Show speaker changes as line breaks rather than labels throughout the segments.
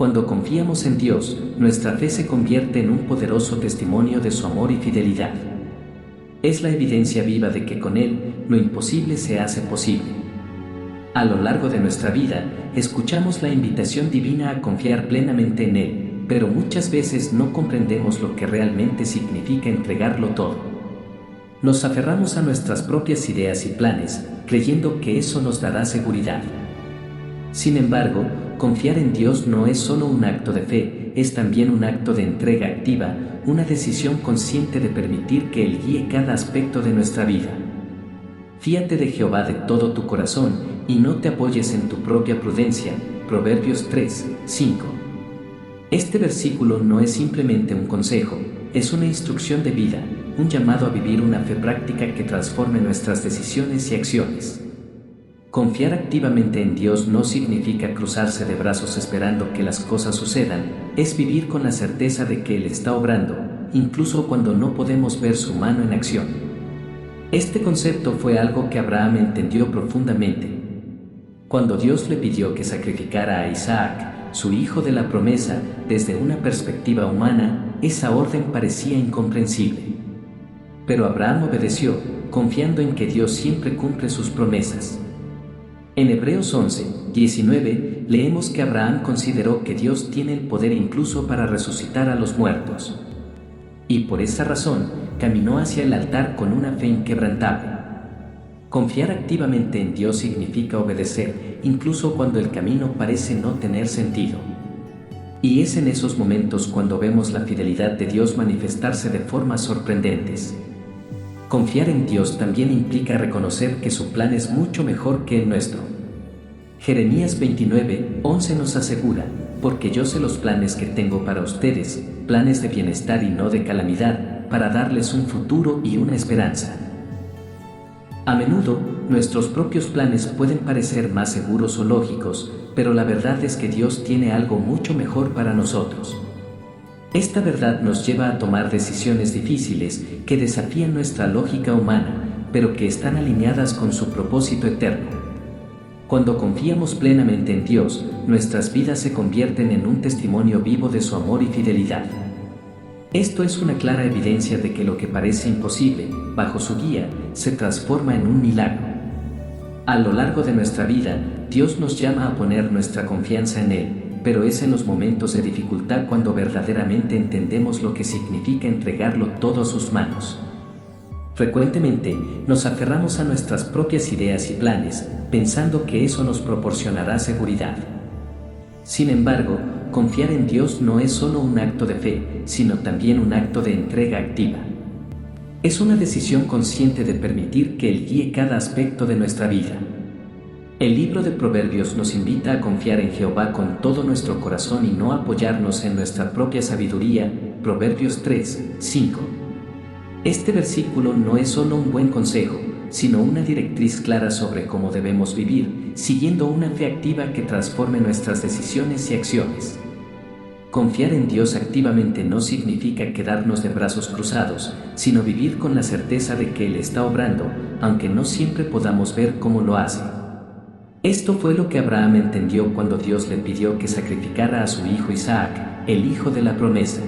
Cuando confiamos en Dios, nuestra fe se convierte en un poderoso testimonio de su amor y fidelidad. Es la evidencia viva de que con Él, lo imposible se hace posible. A lo largo de nuestra vida, escuchamos la invitación divina a confiar plenamente en Él, pero muchas veces no comprendemos lo que realmente significa entregarlo todo. Nos aferramos a nuestras propias ideas y planes, creyendo que eso nos dará seguridad. Sin embargo, confiar en Dios no es solo un acto de fe, es también un acto de entrega activa, una decisión consciente de permitir que Él guíe cada aspecto de nuestra vida. Fíate de Jehová de todo tu corazón y no te apoyes en tu propia prudencia. Proverbios 3, 5. Este versículo no es simplemente un consejo, es una instrucción de vida, un llamado a vivir una fe práctica que transforme nuestras decisiones y acciones. Confiar activamente en Dios no significa cruzarse de brazos esperando que las cosas sucedan, es vivir con la certeza de que Él está obrando, incluso cuando no podemos ver su mano en acción. Este concepto fue algo que Abraham entendió profundamente. Cuando Dios le pidió que sacrificara a Isaac, su hijo de la promesa, desde una perspectiva humana, esa orden parecía incomprensible. Pero Abraham obedeció, confiando en que Dios siempre cumple sus promesas. En Hebreos 11, 19, leemos que Abraham consideró que Dios tiene el poder incluso para resucitar a los muertos. Y por esa razón, caminó hacia el altar con una fe inquebrantable. Confiar activamente en Dios significa obedecer, incluso cuando el camino parece no tener sentido. Y es en esos momentos cuando vemos la fidelidad de Dios manifestarse de formas sorprendentes. Confiar en Dios también implica reconocer que su plan es mucho mejor que el nuestro. Jeremías 29, 11 nos asegura, porque yo sé los planes que tengo para ustedes, planes de bienestar y no de calamidad, para darles un futuro y una esperanza. A menudo, nuestros propios planes pueden parecer más seguros o lógicos, pero la verdad es que Dios tiene algo mucho mejor para nosotros. Esta verdad nos lleva a tomar decisiones difíciles que desafían nuestra lógica humana, pero que están alineadas con su propósito eterno. Cuando confiamos plenamente en Dios, nuestras vidas se convierten en un testimonio vivo de su amor y fidelidad. Esto es una clara evidencia de que lo que parece imposible, bajo su guía, se transforma en un milagro. A lo largo de nuestra vida, Dios nos llama a poner nuestra confianza en Él, pero es en los momentos de dificultad cuando verdaderamente entendemos lo que significa entregarlo todo a sus manos. Frecuentemente, nos aferramos a nuestras propias ideas y planes, pensando que eso nos proporcionará seguridad. Sin embargo, confiar en Dios no es solo un acto de fe, sino también un acto de entrega activa. Es una decisión consciente de permitir que Él guíe cada aspecto de nuestra vida. El libro de Proverbios nos invita a confiar en Jehová con todo nuestro corazón y no apoyarnos en nuestra propia sabiduría. Proverbios 3, 5. Este versículo no es solo un buen consejo, sino una directriz clara sobre cómo debemos vivir, siguiendo una fe activa que transforme nuestras decisiones y acciones. Confiar en Dios activamente no significa quedarnos de brazos cruzados, sino vivir con la certeza de que Él está obrando, aunque no siempre podamos ver cómo lo hace. Esto fue lo que Abraham entendió cuando Dios le pidió que sacrificara a su hijo Isaac, el hijo de la promesa.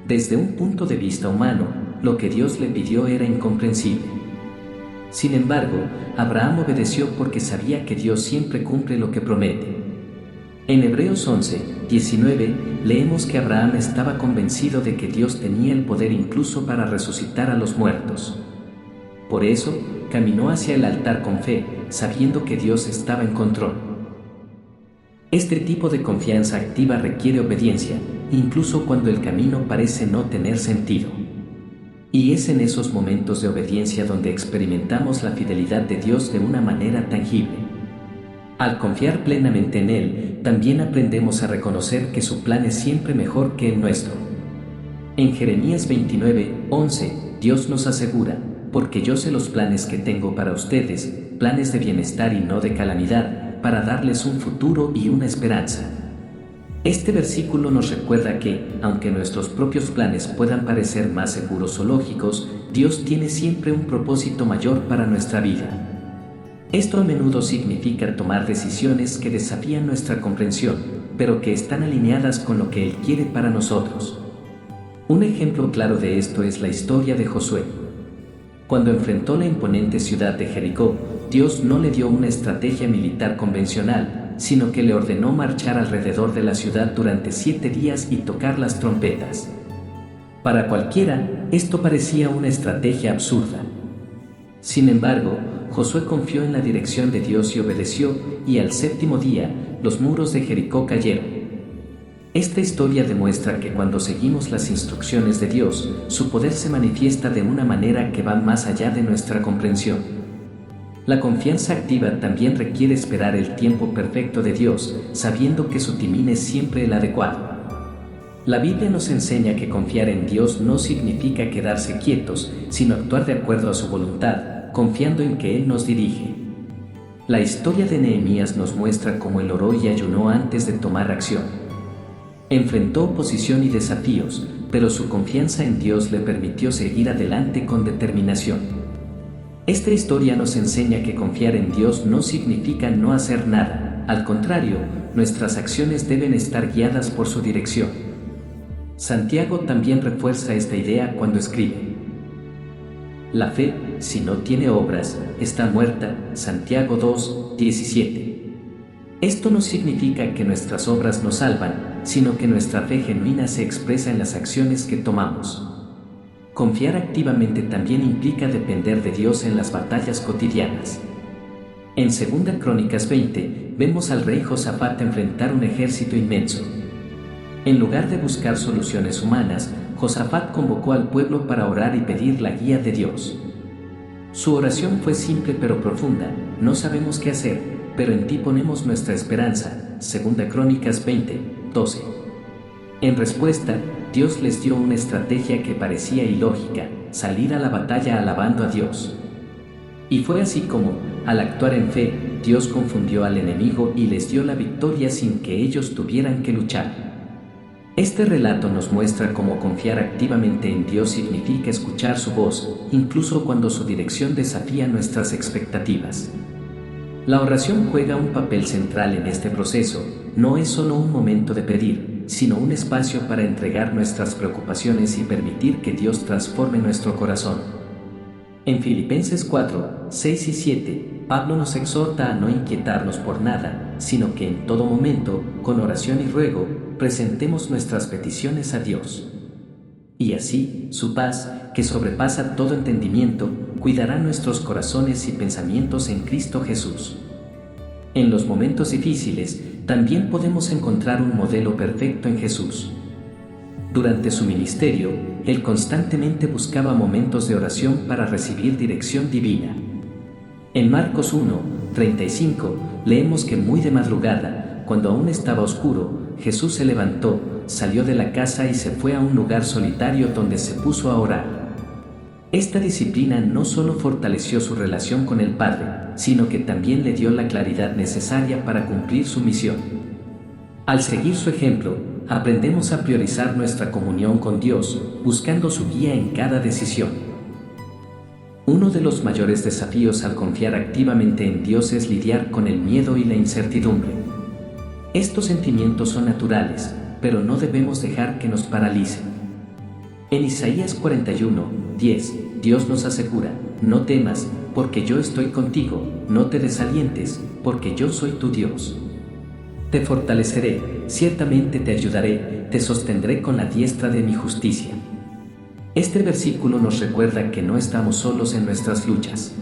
Desde un punto de vista humano, lo que Dios le pidió era incomprensible. Sin embargo, Abraham obedeció porque sabía que Dios siempre cumple lo que promete. En Hebreos 11, 19, leemos que Abraham estaba convencido de que Dios tenía el poder incluso para resucitar a los muertos. Por eso, caminó hacia el altar con fe, sabiendo que Dios estaba en control. Este tipo de confianza activa requiere obediencia, incluso cuando el camino parece no tener sentido. Y es en esos momentos de obediencia donde experimentamos la fidelidad de Dios de una manera tangible. Al confiar plenamente en Él, también aprendemos a reconocer que su plan es siempre mejor que el nuestro. En Jeremías 29, 11, Dios nos asegura, porque yo sé los planes que tengo para ustedes, planes de bienestar y no de calamidad, para darles un futuro y una esperanza. Este versículo nos recuerda que, aunque nuestros propios planes puedan parecer más seguros o lógicos, Dios tiene siempre un propósito mayor para nuestra vida. Esto a menudo significa tomar decisiones que desafían nuestra comprensión, pero que están alineadas con lo que Él quiere para nosotros. Un ejemplo claro de esto es la historia de Josué. Cuando enfrentó la imponente ciudad de Jericó, Dios no le dio una estrategia militar convencional, sino que le ordenó marchar alrededor de la ciudad durante 7 días y tocar las trompetas. Para cualquiera, esto parecía una estrategia absurda. Sin embargo, Josué confió en la dirección de Dios y obedeció, y al 7º día, los muros de Jericó cayeron. Esta historia demuestra que cuando seguimos las instrucciones de Dios, su poder se manifiesta de una manera que va más allá de nuestra comprensión. La confianza activa también requiere esperar el tiempo perfecto de Dios, sabiendo que su timing es siempre el adecuado. La Biblia nos enseña que confiar en Dios no significa quedarse quietos, sino actuar de acuerdo a su voluntad, confiando en que Él nos dirige. La historia de Nehemías nos muestra cómo él oró y ayunó antes de tomar acción. Enfrentó oposición y desafíos, pero su confianza en Dios le permitió seguir adelante con determinación. Esta historia nos enseña que confiar en Dios no significa no hacer nada, al contrario, nuestras acciones deben estar guiadas por su dirección. Santiago también refuerza esta idea cuando escribe: la fe, si no tiene obras, está muerta. Santiago 2:17. Esto no significa que nuestras obras nos salvan, sino que nuestra fe genuina se expresa en las acciones que tomamos. Confiar activamente también implica depender de Dios en las batallas cotidianas. En 2 Crónicas 20, vemos al rey Josafat enfrentar un ejército inmenso. En lugar de buscar soluciones humanas, Josafat convocó al pueblo para orar y pedir la guía de Dios. Su oración fue simple pero profunda: no sabemos qué hacer, pero en ti ponemos nuestra esperanza. 2 Crónicas 20:12. En respuesta, Dios les dio una estrategia que parecía ilógica: salir a la batalla alabando a Dios. Y fue así como, al actuar en fe, Dios confundió al enemigo y les dio la victoria sin que ellos tuvieran que luchar. Este relato nos muestra cómo confiar activamente en Dios significa escuchar su voz, incluso cuando su dirección desafía nuestras expectativas. La oración juega un papel central en este proceso. No es solo un momento de pedir, sino un espacio para entregar nuestras preocupaciones y permitir que Dios transforme nuestro corazón. En Filipenses 4, 6 y 7, Pablo nos exhorta a no inquietarnos por nada, sino que en todo momento, con oración y ruego, presentemos nuestras peticiones a Dios. Y así, su paz, que sobrepasa todo entendimiento, cuidará nuestros corazones y pensamientos en Cristo Jesús. En los momentos difíciles, también podemos encontrar un modelo perfecto en Jesús. Durante su ministerio, Él constantemente buscaba momentos de oración para recibir dirección divina. En Marcos 1:35, leemos que muy de madrugada, cuando aún estaba oscuro, Jesús se levantó, salió de la casa y se fue a un lugar solitario donde se puso a orar. Esta disciplina no solo fortaleció su relación con el Padre, sino que también le dio la claridad necesaria para cumplir su misión. Al seguir su ejemplo, aprendemos a priorizar nuestra comunión con Dios, buscando su guía en cada decisión. Uno de los mayores desafíos al confiar activamente en Dios es lidiar con el miedo y la incertidumbre. Estos sentimientos son naturales, pero no debemos dejar que nos paralicen. En Isaías 41:10, Dios nos asegura: no temas, porque yo estoy contigo, no te desalientes, porque yo soy tu Dios. Te fortaleceré, ciertamente te ayudaré, te sostendré con la diestra de mi justicia. Este versículo nos recuerda que no estamos solos en nuestras luchas.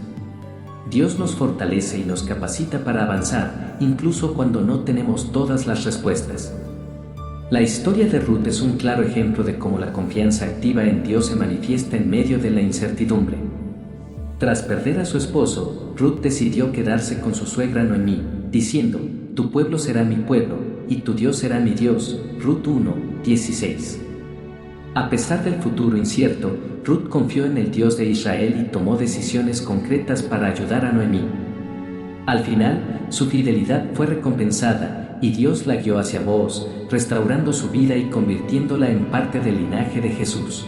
Dios nos fortalece y nos capacita para avanzar, incluso cuando no tenemos todas las respuestas. La historia de Ruth es un claro ejemplo de cómo la confianza activa en Dios se manifiesta en medio de la incertidumbre. Tras perder a su esposo, Ruth decidió quedarse con su suegra Noemí, diciendo: tu pueblo será mi pueblo, y tu Dios será mi Dios. Ruth 1:16. A pesar del futuro incierto, Ruth confió en el Dios de Israel y tomó decisiones concretas para ayudar a Noemí. Al final, su fidelidad fue recompensada, y Dios la guió hacia Booz, restaurando su vida y convirtiéndola en parte del linaje de Jesús.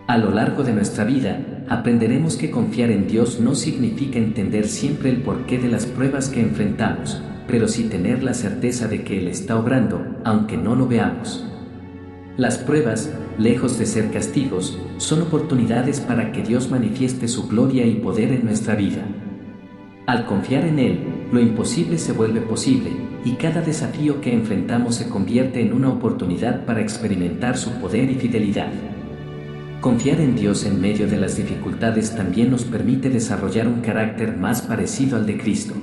A lo largo de nuestra vida, aprenderemos que confiar en Dios no significa entender siempre el porqué de las pruebas que enfrentamos, pero sí tener la certeza de que Él está obrando, aunque no lo veamos. Las pruebas, lejos de ser castigos, son oportunidades para que Dios manifieste su gloria y poder en nuestra vida. Al confiar en Él, lo imposible se vuelve posible, y cada desafío que enfrentamos se convierte en una oportunidad para experimentar su poder y fidelidad. Confiar en Dios en medio de las dificultades también nos permite desarrollar un carácter más parecido al de Cristo.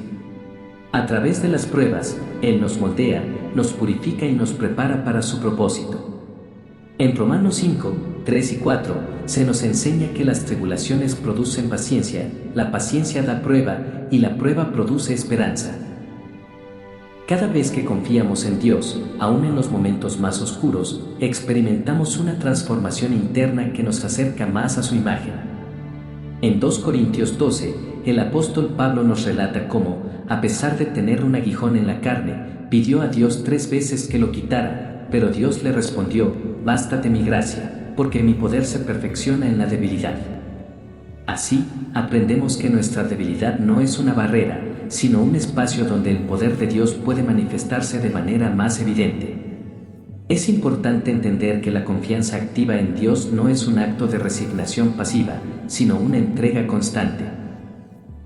A través de las pruebas, Él nos moldea, nos purifica y nos prepara para su propósito. En Romanos 5, 3 y 4, se nos enseña que las tribulaciones producen paciencia, la paciencia da prueba, y la prueba produce esperanza. Cada vez que confiamos en Dios, aun en los momentos más oscuros, experimentamos una transformación interna que nos acerca más a su imagen. En 2 Corintios 12, el apóstol Pablo nos relata cómo, a pesar de tener un aguijón en la carne, pidió a Dios 3 veces que lo quitara, pero Dios le respondió: «Bástate mi gracia, porque mi poder se perfecciona en la debilidad». Así, aprendemos que nuestra debilidad no es una barrera, sino un espacio donde el poder de Dios puede manifestarse de manera más evidente. Es importante entender que la confianza activa en Dios no es un acto de resignación pasiva, sino una entrega constante.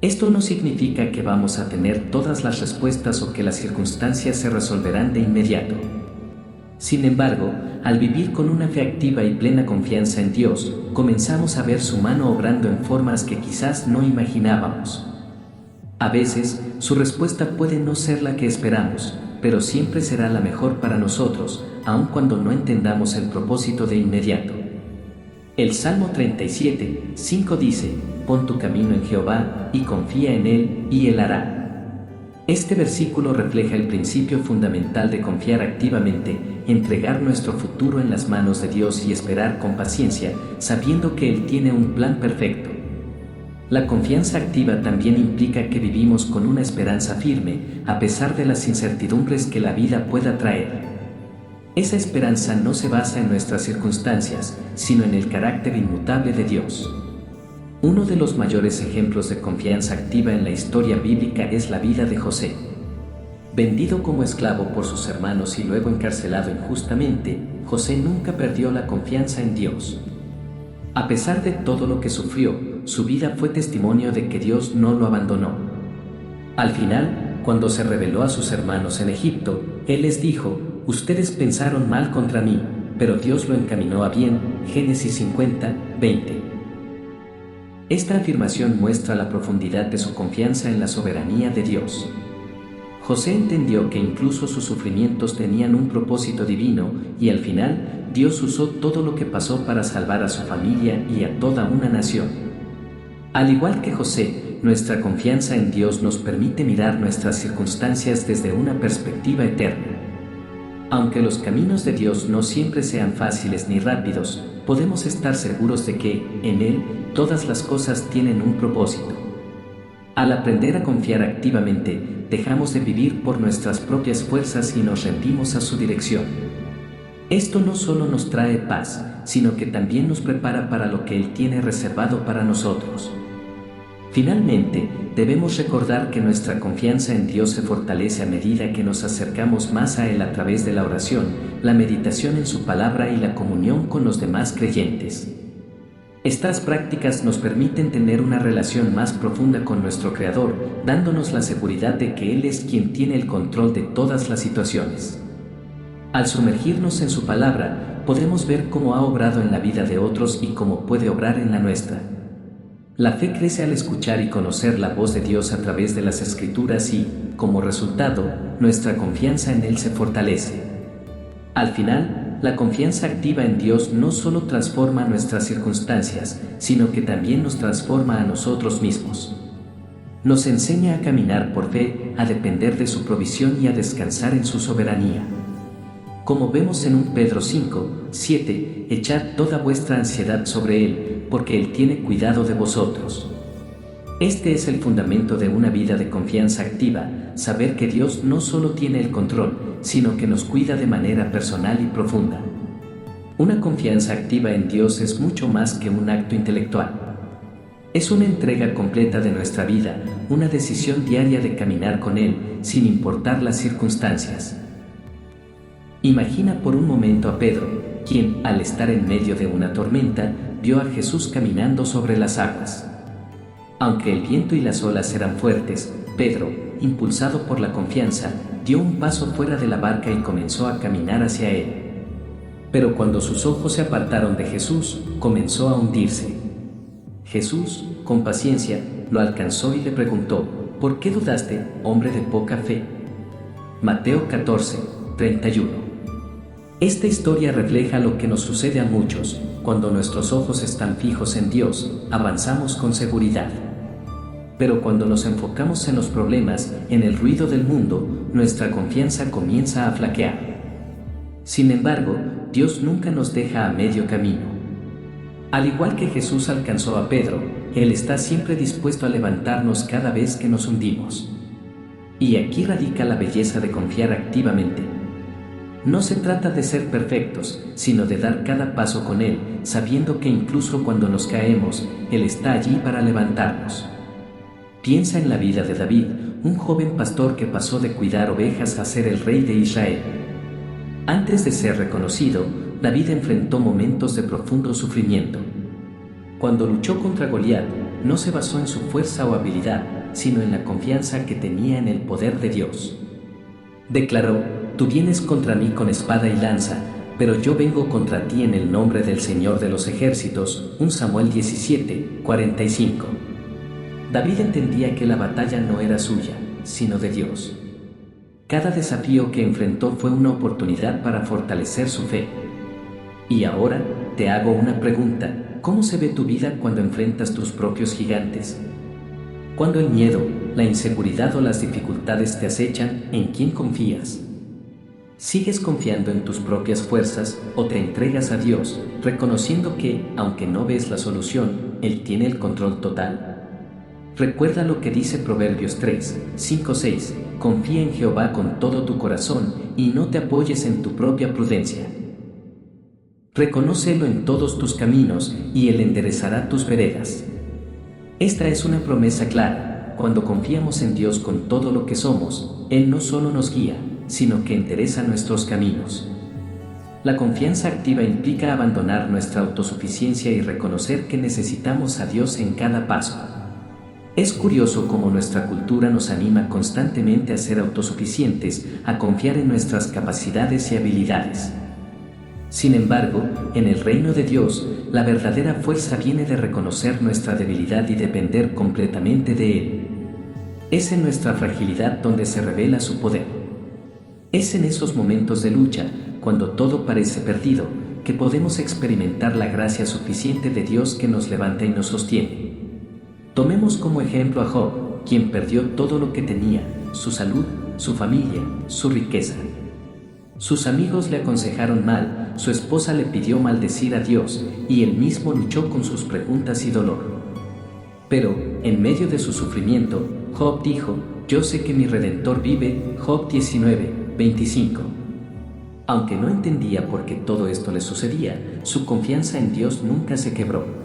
Esto no significa que vamos a tener todas las respuestas o que las circunstancias se resolverán de inmediato. Sin embargo, al vivir con una fe activa y plena confianza en Dios, comenzamos a ver su mano obrando en formas que quizás no imaginábamos. A veces, su respuesta puede no ser la que esperamos, pero siempre será la mejor para nosotros, aun cuando no entendamos el propósito de inmediato. El Salmo 37, 5 dice: «Pon tu camino en Jehová, y confía en Él, y Él hará». Este versículo refleja el principio fundamental de confiar activamente, entregar nuestro futuro en las manos de Dios y esperar con paciencia, sabiendo que Él tiene un plan perfecto. La confianza activa también implica que vivimos con una esperanza firme, a pesar de las incertidumbres que la vida pueda traer. Esa esperanza no se basa en nuestras circunstancias, sino en el carácter inmutable de Dios. Uno de los mayores ejemplos de confianza activa en la historia bíblica es la vida de José. Vendido como esclavo por sus hermanos y luego encarcelado injustamente, José nunca perdió la confianza en Dios. A pesar de todo lo que sufrió, su vida fue testimonio de que Dios no lo abandonó. Al final, cuando se reveló a sus hermanos en Egipto, Él les dijo: «Ustedes pensaron mal contra mí, pero Dios lo encaminó a bien». Génesis 50, 20. Esta afirmación muestra la profundidad de su confianza en la soberanía de Dios. José entendió que incluso sus sufrimientos tenían un propósito divino, y al final, Dios usó todo lo que pasó para salvar a su familia y a toda una nación. Al igual que José, nuestra confianza en Dios nos permite mirar nuestras circunstancias desde una perspectiva eterna. Aunque los caminos de Dios no siempre sean fáciles ni rápidos, podemos estar seguros de que, en Él, todas las cosas tienen un propósito. Al aprender a confiar activamente, dejamos de vivir por nuestras propias fuerzas y nos rendimos a su dirección. Esto no solo nos trae paz, sino que también nos prepara para lo que Él tiene reservado para nosotros. Finalmente, debemos recordar que nuestra confianza en Dios se fortalece a medida que nos acercamos más a Él a través de la oración, la meditación en su palabra y la comunión con los demás creyentes. Estas prácticas nos permiten tener una relación más profunda con nuestro Creador, dándonos la seguridad de que Él es quien tiene el control de todas las situaciones. Al sumergirnos en su palabra, podemos ver cómo ha obrado en la vida de otros y cómo puede obrar en la nuestra. La fe crece al escuchar y conocer la voz de Dios a través de las Escrituras y, como resultado, nuestra confianza en Él se fortalece. Al final, la confianza activa en Dios no solo transforma nuestras circunstancias, sino que también nos transforma a nosotros mismos. Nos enseña a caminar por fe, a depender de su provisión y a descansar en su soberanía. Como vemos en 1 Pedro 5, 7, echad toda vuestra ansiedad sobre Él, porque Él tiene cuidado de vosotros. Este es el fundamento de una vida de confianza activa, saber que Dios no solo tiene el control, sino que nos cuida de manera personal y profunda. Una confianza activa en Dios es mucho más que un acto intelectual. Es una entrega completa de nuestra vida, una decisión diaria de caminar con Él, sin importar las circunstancias. Imagina por un momento a Pedro, quien, al estar en medio de una tormenta, vio a Jesús caminando sobre las aguas. Aunque el viento y las olas eran fuertes, Pedro, impulsado por la confianza, dio un paso fuera de la barca y comenzó a caminar hacia Él. Pero cuando sus ojos se apartaron de Jesús, comenzó a hundirse. Jesús, con paciencia, lo alcanzó y le preguntó: ¿por qué dudaste, hombre de poca fe? Mateo 14, 31. Esta historia refleja lo que nos sucede a muchos: cuando nuestros ojos están fijos en Dios, avanzamos con seguridad. Pero cuando nos enfocamos en los problemas, en el ruido del mundo, nuestra confianza comienza a flaquear. Sin embargo, Dios nunca nos deja a medio camino. Al igual que Jesús alcanzó a Pedro, Él está siempre dispuesto a levantarnos cada vez que nos hundimos. Y aquí radica la belleza de confiar activamente. No se trata de ser perfectos, sino de dar cada paso con Él, sabiendo que incluso cuando nos caemos, Él está allí para levantarnos. Piensa en la vida de David, un joven pastor que pasó de cuidar ovejas a ser el rey de Israel. Antes de ser reconocido, David enfrentó momentos de profundo sufrimiento. Cuando luchó contra Goliat, no se basó en su fuerza o habilidad, sino en la confianza que tenía en el poder de Dios. Declaró: «Tú vienes contra mí con espada y lanza, pero yo vengo contra ti en el nombre del Señor de los ejércitos». 1 Samuel 17, 45. David entendía que la batalla no era suya, sino de Dios. Cada desafío que enfrentó fue una oportunidad para fortalecer su fe. Y ahora, te hago una pregunta: ¿cómo se ve tu vida cuando enfrentas tus propios gigantes? Cuando el miedo, la inseguridad o las dificultades te acechan, ¿en quién confías? ¿Sigues confiando en tus propias fuerzas o te entregas a Dios, reconociendo que, aunque no ves la solución, Él tiene el control total? Recuerda lo que dice Proverbios 3, 5, 6: confía en Jehová con todo tu corazón y no te apoyes en tu propia prudencia. Reconócelo en todos tus caminos y Él enderezará tus veredas. Esta es una promesa clara: cuando confiamos en Dios con todo lo que somos, Él no solo nos guía, sino que endereza nuestros caminos. La confianza activa implica abandonar nuestra autosuficiencia y reconocer que necesitamos a Dios en cada paso. Es curioso cómo nuestra cultura nos anima constantemente a ser autosuficientes, a confiar en nuestras capacidades y habilidades. Sin embargo, en el reino de Dios, la verdadera fuerza viene de reconocer nuestra debilidad y depender completamente de Él. Es en nuestra fragilidad donde se revela su poder. Es en esos momentos de lucha, cuando todo parece perdido, que podemos experimentar la gracia suficiente de Dios que nos levanta y nos sostiene. Tomemos como ejemplo a Job, quien perdió todo lo que tenía: su salud, su familia, su riqueza. Sus amigos le aconsejaron mal, su esposa le pidió maldecir a Dios, y él mismo luchó con sus preguntas y dolor. Pero, en medio de su sufrimiento, Job dijo: «Yo sé que mi Redentor vive». Job 19, 25. Aunque no entendía por qué todo esto le sucedía, su confianza en Dios nunca se quebró.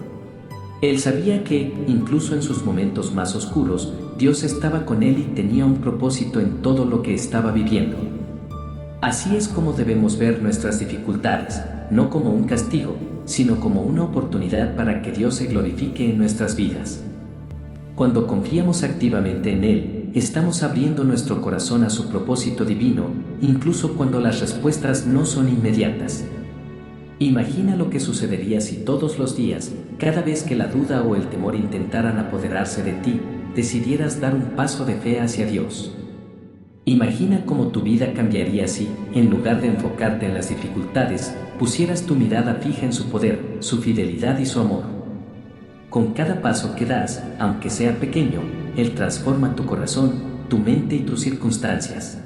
Él sabía que, incluso en sus momentos más oscuros, Dios estaba con él y tenía un propósito en todo lo que estaba viviendo. Así es como debemos ver nuestras dificultades, no como un castigo, sino como una oportunidad para que Dios se glorifique en nuestras vidas. Cuando confiamos activamente en Él, estamos abriendo nuestro corazón a su propósito divino, incluso cuando las respuestas no son inmediatas. Imagina lo que sucedería si todos los días, cada vez que la duda o el temor intentaran apoderarse de ti, decidieras dar un paso de fe hacia Dios. Imagina cómo tu vida cambiaría si, en lugar de enfocarte en las dificultades, pusieras tu mirada fija en su poder, su fidelidad y su amor. Con cada paso que das, aunque sea pequeño, Él transforma tu corazón, tu mente y tus circunstancias.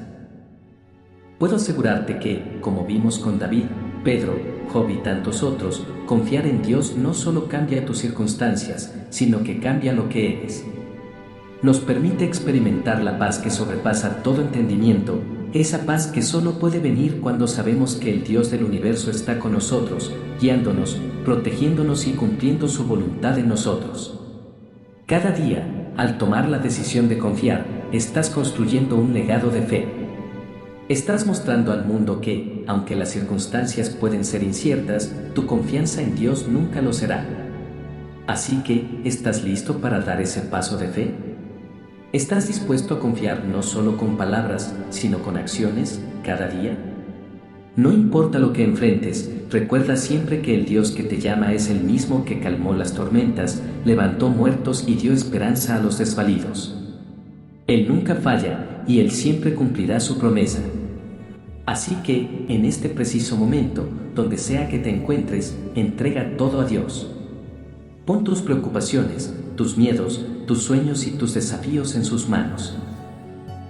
Puedo asegurarte que, como vimos con David, Pedro, Job y tantos otros, confiar en Dios no solo cambia tus circunstancias, sino que cambia lo que eres. Nos permite experimentar la paz que sobrepasa todo entendimiento, esa paz que solo puede venir cuando sabemos que el Dios del universo está con nosotros, guiándonos, protegiéndonos y cumpliendo su voluntad en nosotros. Cada día, al tomar la decisión de confiar, estás construyendo un legado de fe. Estás mostrando al mundo que, aunque las circunstancias pueden ser inciertas, tu confianza en Dios nunca lo será. Así que, ¿estás listo para dar ese paso de fe? ¿Estás dispuesto a confiar no solo con palabras, sino con acciones, cada día? No importa lo que enfrentes, recuerda siempre que el Dios que te llama es el mismo que calmó las tormentas, levantó muertos y dio esperanza a los desvalidos. Él nunca falla, y Él siempre cumplirá su promesa. Así que, en este preciso momento, donde sea que te encuentres, entrega todo a Dios. Pon tus preocupaciones, tus miedos, tus sueños y tus desafíos en sus manos.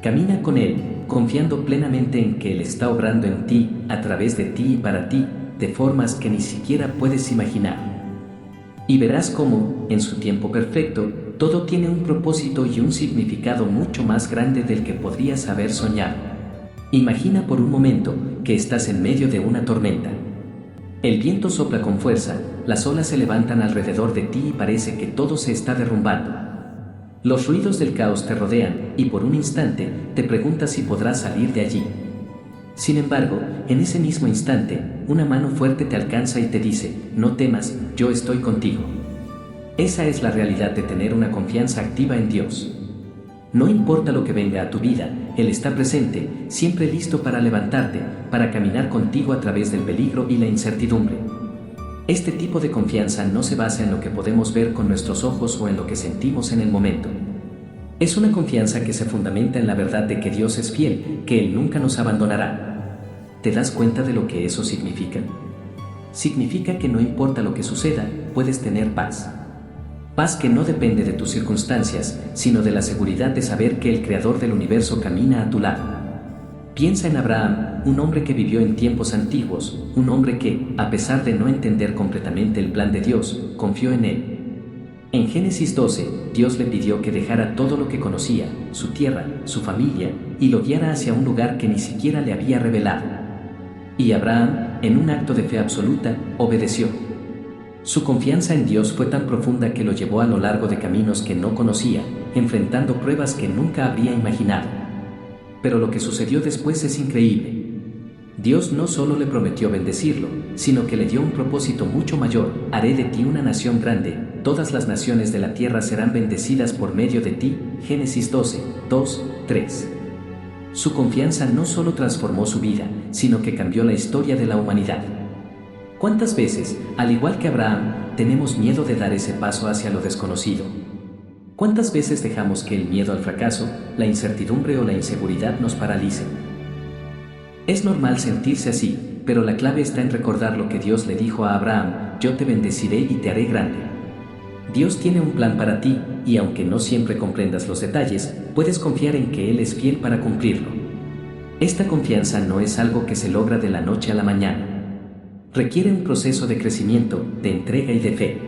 Camina con Él, confiando plenamente en que Él está obrando en ti, a través de ti y para ti, de formas que ni siquiera puedes imaginar. Y verás cómo, en su tiempo perfecto, todo tiene un propósito y un significado mucho más grande del que podrías haber soñado. Imagina por un momento que estás en medio de una tormenta. El viento sopla con fuerza, las olas se levantan alrededor de ti y parece que todo se está derrumbando. Los ruidos del caos te rodean y por un instante te preguntas si podrás salir de allí. Sin embargo, en ese mismo instante, una mano fuerte te alcanza y te dice, no temas, yo estoy contigo. Esa es la realidad de tener una confianza activa en Dios. No importa lo que venga a tu vida, Él está presente, siempre listo para levantarte, para caminar contigo a través del peligro y la incertidumbre. Este tipo de confianza no se basa en lo que podemos ver con nuestros ojos o en lo que sentimos en el momento. Es una confianza que se fundamenta en la verdad de que Dios es fiel, que Él nunca nos abandonará. ¿Te das cuenta de lo que eso significa? Significa que no importa lo que suceda, puedes tener paz. Paz que no depende de tus circunstancias, sino de la seguridad de saber que el Creador del universo camina a tu lado. Piensa en Abraham, un hombre que vivió en tiempos antiguos, un hombre que, a pesar de no entender completamente el plan de Dios, confió en Él. En Génesis 12, Dios le pidió que dejara todo lo que conocía, su tierra, su familia, y lo guiara hacia un lugar que ni siquiera le había revelado. Y Abraham, en un acto de fe absoluta, obedeció. Su confianza en Dios fue tan profunda que lo llevó a lo largo de caminos que no conocía, enfrentando pruebas que nunca habría imaginado. Pero lo que sucedió después es increíble. Dios no solo le prometió bendecirlo, sino que le dio un propósito mucho mayor: haré de ti una nación grande, todas las naciones de la tierra serán bendecidas por medio de ti. Génesis 12, 2, 3. Su confianza no solo transformó su vida, sino que cambió la historia de la humanidad. ¿Cuántas veces, al igual que Abraham, tenemos miedo de dar ese paso hacia lo desconocido? ¿Cuántas veces dejamos que el miedo al fracaso, la incertidumbre o la inseguridad nos paralicen? Es normal sentirse así, pero la clave está en recordar lo que Dios le dijo a Abraham: yo te bendeciré y te haré grande. Dios tiene un plan para ti, y aunque no siempre comprendas los detalles, puedes confiar en que Él es fiel para cumplirlo. Esta confianza no es algo que se logra de la noche a la mañana. Requiere un proceso de crecimiento, de entrega y de fe.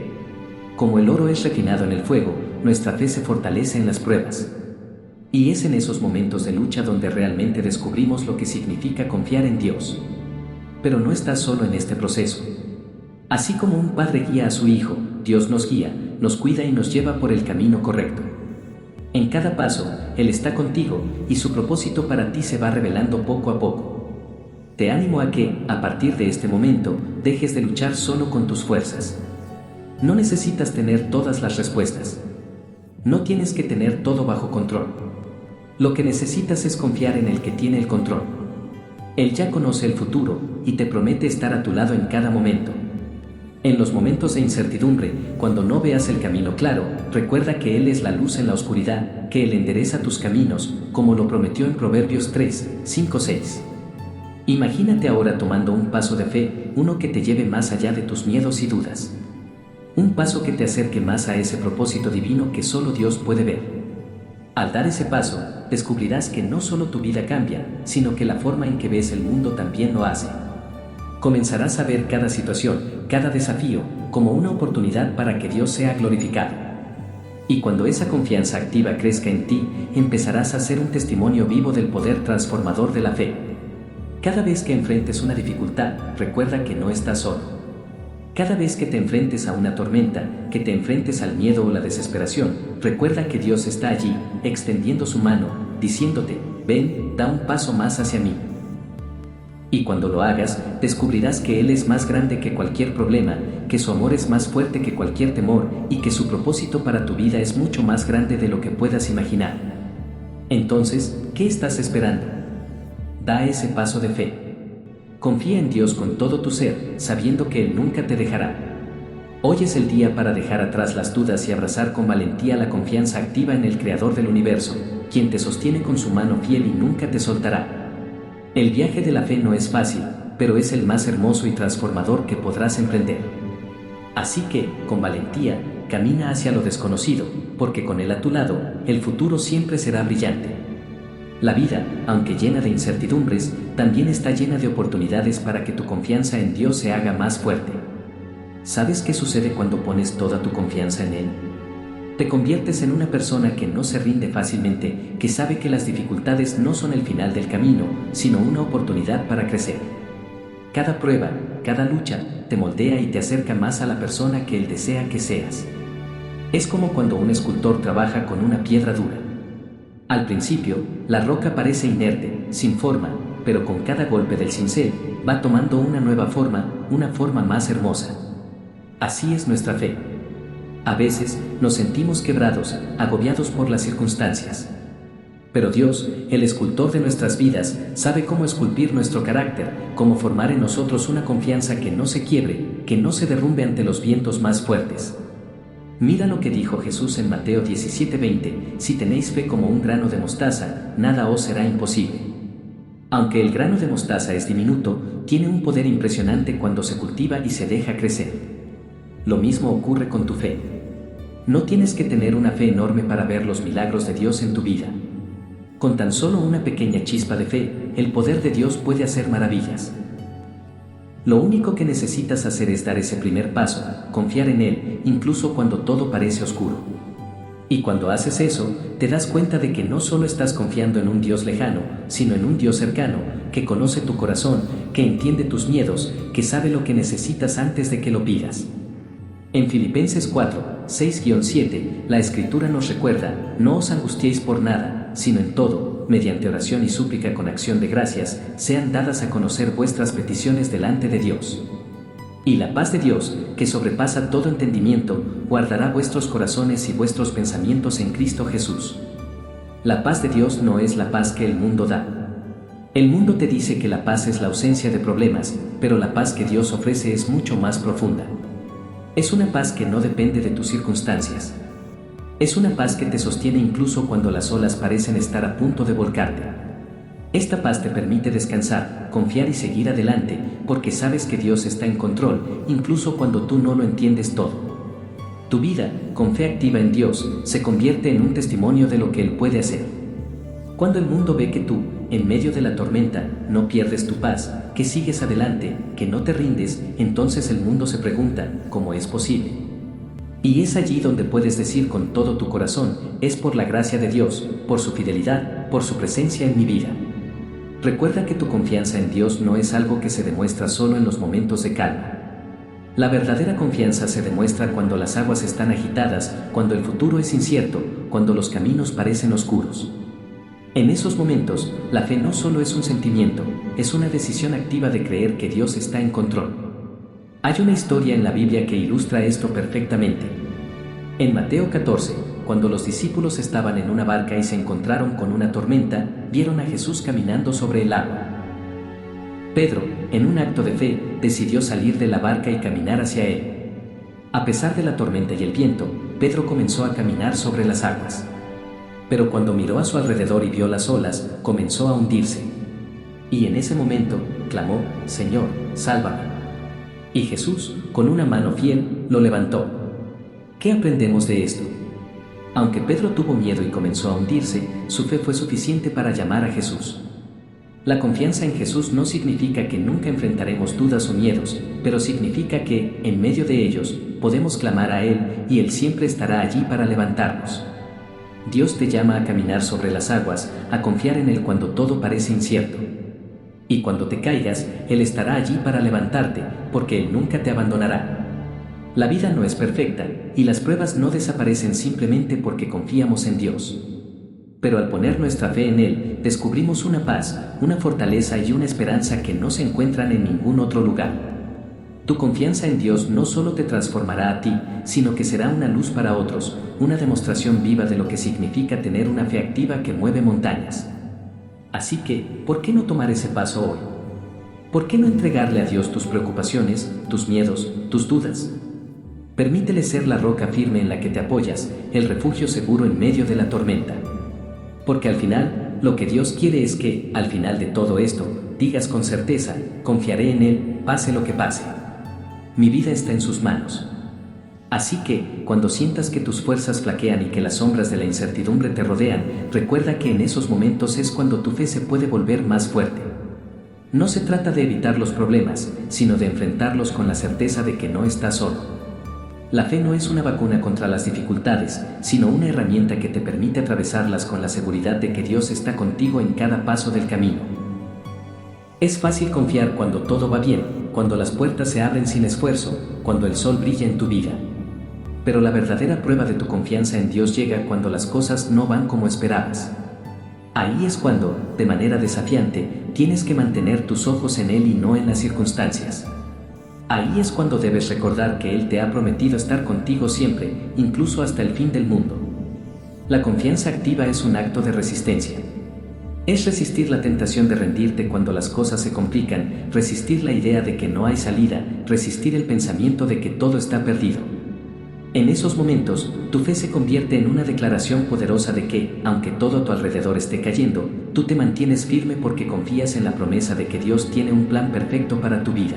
Como el oro es refinado en el fuego, nuestra fe se fortalece en las pruebas. Y es en esos momentos de lucha donde realmente descubrimos lo que significa confiar en Dios. Pero no estás solo en este proceso. Así como un padre guía a su hijo, Dios nos guía, nos cuida y nos lleva por el camino correcto. En cada paso, Él está contigo y su propósito para ti se va revelando poco a poco. Te animo a que, a partir de este momento, dejes de luchar solo con tus fuerzas. No necesitas tener todas las respuestas. No tienes que tener todo bajo control. Lo que necesitas es confiar en el que tiene el control. Él ya conoce el futuro y te promete estar a tu lado en cada momento. En los momentos de incertidumbre, cuando no veas el camino claro, recuerda que Él es la luz en la oscuridad, que Él endereza tus caminos, como lo prometió en Proverbios 3, 5, 6. Imagínate ahora tomando un paso de fe, uno que te lleve más allá de tus miedos y dudas. Un paso que te acerque más a ese propósito divino que solo Dios puede ver. Al dar ese paso, descubrirás que no solo tu vida cambia, sino que la forma en que ves el mundo también lo hace. Comenzarás a ver cada situación, cada desafío, como una oportunidad para que Dios sea glorificado. Y cuando esa confianza activa crezca en ti, empezarás a ser un testimonio vivo del poder transformador de la fe. Cada vez que enfrentes una dificultad, recuerda que no estás solo. Cada vez que te enfrentes a una tormenta, que te enfrentes al miedo o la desesperación, recuerda que Dios está allí, extendiendo su mano, diciéndote, ven, da un paso más hacia mí. Y cuando lo hagas, descubrirás que Él es más grande que cualquier problema, que su amor es más fuerte que cualquier temor, y que su propósito para tu vida es mucho más grande de lo que puedas imaginar. Entonces, ¿qué estás esperando? Da ese paso de fe. Confía en Dios con todo tu ser, sabiendo que Él nunca te dejará. Hoy es el día para dejar atrás las dudas y abrazar con valentía la confianza activa en el Creador del universo, quien te sostiene con su mano fiel y nunca te soltará. El viaje de la fe no es fácil, pero es el más hermoso y transformador que podrás emprender. Así que, con valentía, camina hacia lo desconocido, porque con Él a tu lado, el futuro siempre será brillante. La vida, aunque llena de incertidumbres, también está llena de oportunidades para que tu confianza en Dios se haga más fuerte. ¿Sabes qué sucede cuando pones toda tu confianza en Él? Te conviertes en una persona que no se rinde fácilmente, que sabe que las dificultades no son el final del camino, sino una oportunidad para crecer. Cada prueba, cada lucha, te moldea y te acerca más a la persona que Él desea que seas. Es como cuando un escultor trabaja con una piedra dura. Al principio, la roca parece inerte, sin forma, pero con cada golpe del cincel, va tomando una nueva forma, una forma más hermosa. Así es nuestra fe. A veces, nos sentimos quebrados, agobiados por las circunstancias. Pero Dios, el escultor de nuestras vidas, sabe cómo esculpir nuestro carácter, cómo formar en nosotros una confianza que no se quiebre, que no se derrumbe ante los vientos más fuertes. Mira lo que dijo Jesús en Mateo 17:20, si tenéis fe como un grano de mostaza, nada os será imposible. Aunque el grano de mostaza es diminuto, tiene un poder impresionante cuando se cultiva y se deja crecer. Lo mismo ocurre con tu fe. No tienes que tener una fe enorme para ver los milagros de Dios en tu vida. Con tan solo una pequeña chispa de fe, el poder de Dios puede hacer maravillas. Lo único que necesitas hacer es dar ese primer paso, confiar en Él, incluso cuando todo parece oscuro. Y cuando haces eso, te das cuenta de que no solo estás confiando en un Dios lejano, sino en un Dios cercano, que conoce tu corazón, que entiende tus miedos, que sabe lo que necesitas antes de que lo pidas. En Filipenses 4, 6-7, la Escritura nos recuerda, no os angustiéis por nada, sino en todo, mediante oración y súplica con acción de gracias, sean dadas a conocer vuestras peticiones delante de Dios. Y la paz de Dios, que sobrepasa todo entendimiento, guardará vuestros corazones y vuestros pensamientos en Cristo Jesús. La paz de Dios no es la paz que el mundo da. El mundo te dice que la paz es la ausencia de problemas, pero la paz que Dios ofrece es mucho más profunda. Es una paz que no depende de tus circunstancias. Es una paz que te sostiene incluso cuando las olas parecen estar a punto de volcarte. Esta paz te permite descansar, confiar y seguir adelante, porque sabes que Dios está en control, incluso cuando tú no lo entiendes todo. Tu vida, con fe activa en Dios, se convierte en un testimonio de lo que Él puede hacer. Cuando el mundo ve que tú, en medio de la tormenta, no pierdes tu paz, que sigues adelante, que no te rindes, entonces el mundo se pregunta, ¿cómo es posible? Y es allí donde puedes decir con todo tu corazón, es por la gracia de Dios, por su fidelidad, por su presencia en mi vida. Recuerda que tu confianza en Dios no es algo que se demuestra solo en los momentos de calma. La verdadera confianza se demuestra cuando las aguas están agitadas, cuando el futuro es incierto, cuando los caminos parecen oscuros. En esos momentos, la fe no solo es un sentimiento, es una decisión activa de creer que Dios está en control. Hay una historia en la Biblia que ilustra esto perfectamente. En Mateo 14, cuando los discípulos estaban en una barca y se encontraron con una tormenta, vieron a Jesús caminando sobre el agua. Pedro, en un acto de fe, decidió salir de la barca y caminar hacia él. A pesar de la tormenta y el viento, Pedro comenzó a caminar sobre las aguas. Pero cuando miró a su alrededor y vio las olas, comenzó a hundirse. Y en ese momento, clamó, «Señor, sálvame». Y Jesús, con una mano fiel, lo levantó. ¿Qué aprendemos de esto? Aunque Pedro tuvo miedo y comenzó a hundirse, su fe fue suficiente para llamar a Jesús. La confianza en Jesús no significa que nunca enfrentaremos dudas o miedos, pero significa que, en medio de ellos, podemos clamar a Él y Él siempre estará allí para levantarnos. Dios te llama a caminar sobre las aguas, a confiar en Él cuando todo parece incierto. Y cuando te caigas, Él estará allí para levantarte, porque Él nunca te abandonará. La vida no es perfecta, y las pruebas no desaparecen simplemente porque confiamos en Dios. Pero al poner nuestra fe en Él, descubrimos una paz, una fortaleza y una esperanza que no se encuentran en ningún otro lugar. Tu confianza en Dios no solo te transformará a ti, sino que será una luz para otros, una demostración viva de lo que significa tener una fe activa que mueve montañas. Así que, ¿por qué no tomar ese paso hoy? ¿Por qué no entregarle a Dios tus preocupaciones, tus miedos, tus dudas? Permítele ser la roca firme en la que te apoyas, el refugio seguro en medio de la tormenta. Porque al final, lo que Dios quiere es que, al final de todo esto, digas con certeza, confiaré en Él, pase lo que pase. Mi vida está en sus manos. Así que, cuando sientas que tus fuerzas flaquean y que las sombras de la incertidumbre te rodean, recuerda que en esos momentos es cuando tu fe se puede volver más fuerte. No se trata de evitar los problemas, sino de enfrentarlos con la certeza de que no estás solo. La fe no es una vacuna contra las dificultades, sino una herramienta que te permite atravesarlas con la seguridad de que Dios está contigo en cada paso del camino. Es fácil confiar cuando todo va bien, cuando las puertas se abren sin esfuerzo, cuando el sol brilla en tu vida. Pero la verdadera prueba de tu confianza en Dios llega cuando las cosas no van como esperabas. Ahí es cuando, de manera desafiante, tienes que mantener tus ojos en Él y no en las circunstancias. Ahí es cuando debes recordar que Él te ha prometido estar contigo siempre, incluso hasta el fin del mundo. La confianza activa es un acto de resistencia. Es resistir la tentación de rendirte cuando las cosas se complican, resistir la idea de que no hay salida, resistir el pensamiento de que todo está perdido. En esos momentos, tu fe se convierte en una declaración poderosa de que, aunque todo a tu alrededor esté cayendo, tú te mantienes firme porque confías en la promesa de que Dios tiene un plan perfecto para tu vida.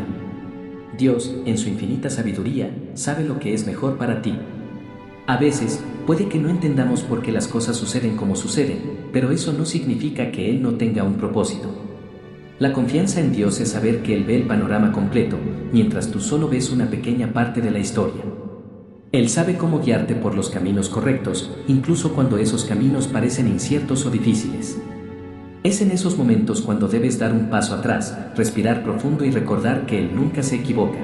Dios, en su infinita sabiduría, sabe lo que es mejor para ti. A veces, puede que no entendamos por qué las cosas suceden como suceden, pero eso no significa que Él no tenga un propósito. La confianza en Dios es saber que Él ve el panorama completo, mientras tú solo ves una pequeña parte de la historia. Él sabe cómo guiarte por los caminos correctos, incluso cuando esos caminos parecen inciertos o difíciles. Es en esos momentos cuando debes dar un paso atrás, respirar profundo y recordar que Él nunca se equivoca.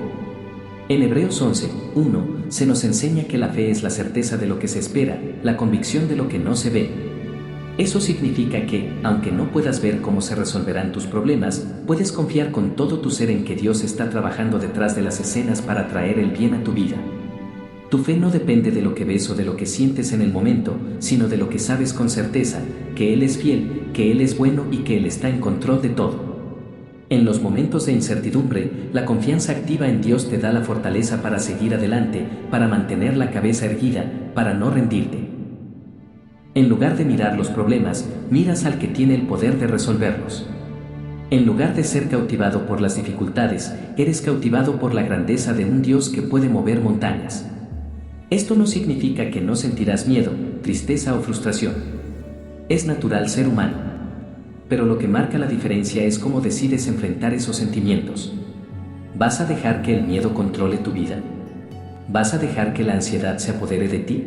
En Hebreos 11:1 se nos enseña que la fe es la certeza de lo que se espera, la convicción de lo que no se ve. Eso significa que, aunque no puedas ver cómo se resolverán tus problemas, puedes confiar con todo tu ser en que Dios está trabajando detrás de las escenas para traer el bien a tu vida. Tu fe no depende de lo que ves o de lo que sientes en el momento, sino de lo que sabes con certeza, que Él es fiel, que Él es bueno y que Él está en control de todo. En los momentos de incertidumbre, la confianza activa en Dios te da la fortaleza para seguir adelante, para mantener la cabeza erguida, para no rendirte. En lugar de mirar los problemas, miras al que tiene el poder de resolverlos. En lugar de ser cautivado por las dificultades, eres cautivado por la grandeza de un Dios que puede mover montañas. Esto no significa que no sentirás miedo, tristeza o frustración. Es natural ser humano. Pero lo que marca la diferencia es cómo decides enfrentar esos sentimientos. ¿Vas a dejar que el miedo controle tu vida? ¿Vas a dejar que la ansiedad se apodere de ti?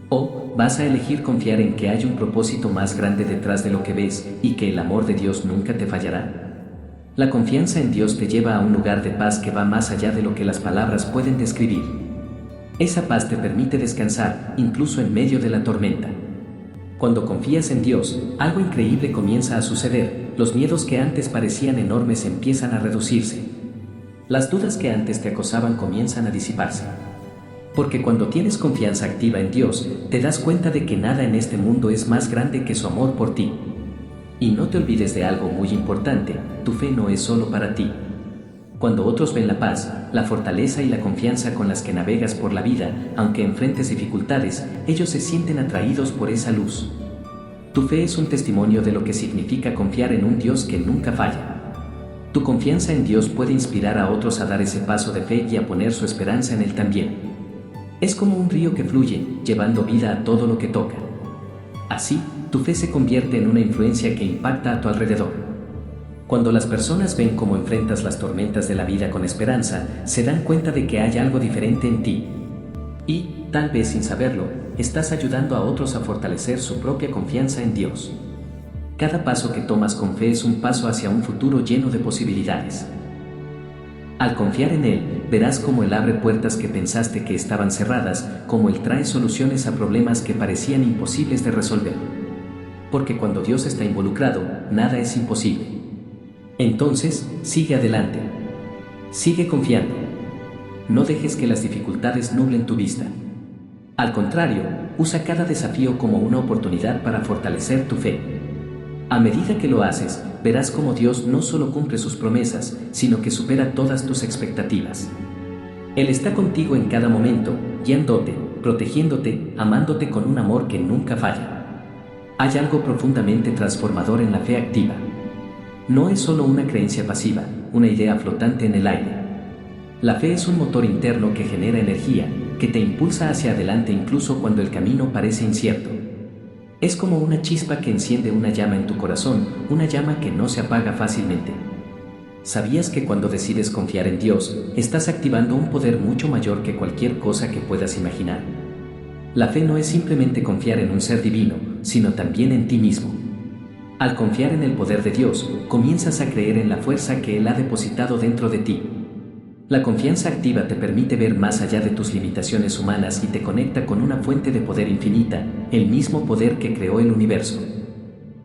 ¿O vas a elegir confiar en que hay un propósito más grande detrás de lo que ves y que el amor de Dios nunca te fallará? La confianza en Dios te lleva a un lugar de paz que va más allá de lo que las palabras pueden describir. Esa paz te permite descansar, incluso en medio de la tormenta. Cuando confías en Dios, algo increíble comienza a suceder. Los miedos que antes parecían enormes empiezan a reducirse. Las dudas que antes te acosaban comienzan a disiparse. Porque cuando tienes confianza activa en Dios, te das cuenta de que nada en este mundo es más grande que su amor por ti. Y no te olvides de algo muy importante, tu fe no es solo para ti. Cuando otros ven la paz, la fortaleza y la confianza con las que navegas por la vida, aunque enfrentes dificultades, ellos se sienten atraídos por esa luz. Tu fe es un testimonio de lo que significa confiar en un Dios que nunca falla. Tu confianza en Dios puede inspirar a otros a dar ese paso de fe y a poner su esperanza en Él también. Es como un río que fluye, llevando vida a todo lo que toca. Así, tu fe se convierte en una influencia que impacta a tu alrededor. Cuando las personas ven cómo enfrentas las tormentas de la vida con esperanza, se dan cuenta de que hay algo diferente en ti. Y, tal vez sin saberlo, estás ayudando a otros a fortalecer su propia confianza en Dios. Cada paso que tomas con fe es un paso hacia un futuro lleno de posibilidades. Al confiar en Él, verás cómo Él abre puertas que pensaste que estaban cerradas, cómo Él trae soluciones a problemas que parecían imposibles de resolver. Porque cuando Dios está involucrado, nada es imposible. Entonces, sigue adelante. Sigue confiando. No dejes que las dificultades nublen tu vista. Al contrario, usa cada desafío como una oportunidad para fortalecer tu fe. A medida que lo haces, verás cómo Dios no solo cumple sus promesas, sino que supera todas tus expectativas. Él está contigo en cada momento, guiándote, protegiéndote, amándote con un amor que nunca falla. Hay algo profundamente transformador en la fe activa. No es solo una creencia pasiva, una idea flotante en el aire. La fe es un motor interno que genera energía, que te impulsa hacia adelante incluso cuando el camino parece incierto. Es como una chispa que enciende una llama en tu corazón, una llama que no se apaga fácilmente. ¿Sabías que cuando decides confiar en Dios, estás activando un poder mucho mayor que cualquier cosa que puedas imaginar? La fe no es simplemente confiar en un ser divino, sino también en ti mismo. Al confiar en el poder de Dios, comienzas a creer en la fuerza que Él ha depositado dentro de ti. La confianza activa te permite ver más allá de tus limitaciones humanas y te conecta con una fuente de poder infinita, el mismo poder que creó el universo.